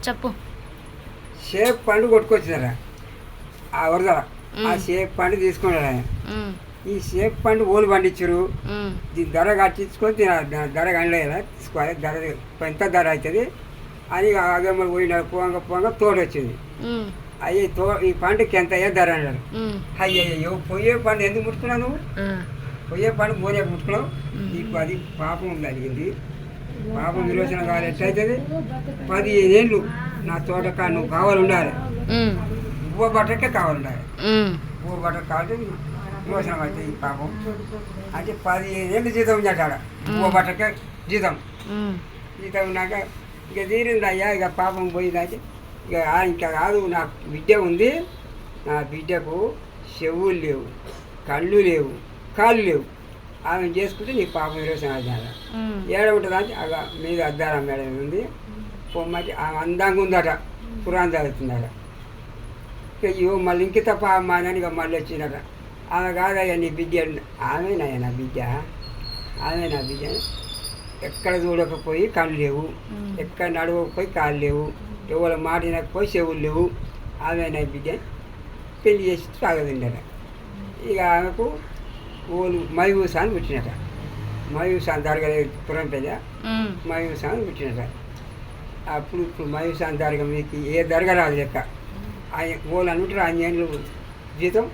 చెప్పు. షేప్ పండు కొట్టుకొచ్చినారా ఆ వరదల ఆ షేప్ పండు తీసుకున్నాడు ఆయన. ఈ షేప్ పండు ఓలు పండించరు, దీని ధర కట్టించుకొని ధర కండలేదా తీసుకోవాలి, ధర ఎంత ధర అవుతుంది అని ఆగమ్మ పోయిన పోంగ తోడు వచ్చింది. అయ్యి ఈ పండుకి ఎంత అయ్యా ధర అన్నాడు. అయ్యో పొయ్యే పండు ఎందుకు ముట్టుకున్నావు నువ్వు, పొయ్యే పండు పోయే ముట్టుకున్నావు, నీకు అది పాపం జరిగింది, పాపం విరోచన కావాలి ఎట్లయితుంది, 15 ఏళ్ళు నా తోటకా నువ్వు కావాలి ఉండాలి, ఉవ్వ బట్టకే కావాలి ఉండాలి, ఉవ్వ బట్ట కావాలి విరోచన అవుతుంది ఈ పాపం అంటే 15 ఏళ్ళు జీతం ఉంచాడు, ఉవ్వ బట్టకే జీతం ఉన్నాక ఇక తీరింది అయ్యా, ఇక పాపం పోయిందంటే ఇంకా కాదు, నాకు బిడ్డ ఉంది, నా బిడ్డకు చెవులు లేవు, కళ్ళు లేవు, కాళ్ళు లేవు, ఆమె చేసుకుంటే నీ పాపం విరోచన అవుతుంది. ఏడ ఉంటుంది అంటే మీద అద్దారం మేడ ఉంది, పొమ్మటి ఆమె అందంగా ఉందట, పురాణం చదువుతుందట. ఇక మళ్ళీ ఇంక తప్ప అమ్మ అని ఇక మళ్ళీ వచ్చిందట. ఆమె కాదయ్యా నీ బిడ్డ, ఆమెనయ్యా నా బిడ్డ, ఆమె నా బిడ్డ, ఎక్కడ చూడకపోయి కళ్ళు లేవు, ఎక్కడ నడవకపోయి కాళ్ళు లేవు, ఎవరు మాట వినకపోయి చెవులు లేవు, ఆమె నా బిడ్డ పెళ్లి చేసి సాగదిండట. ఇక ఆమెకు ఓలు మయూస అని పుట్టినట, మయూస అని జరగలేదు పురం పెద్ద, మయూస అని పుట్టినట. అప్పుడు ఇప్పుడు మయూస అని జరగ మీకు ఏ జరగరాదు లెక్క, ఆయన ఓలు అనుకుంటారు 5 ఏళ్ళు జీతం.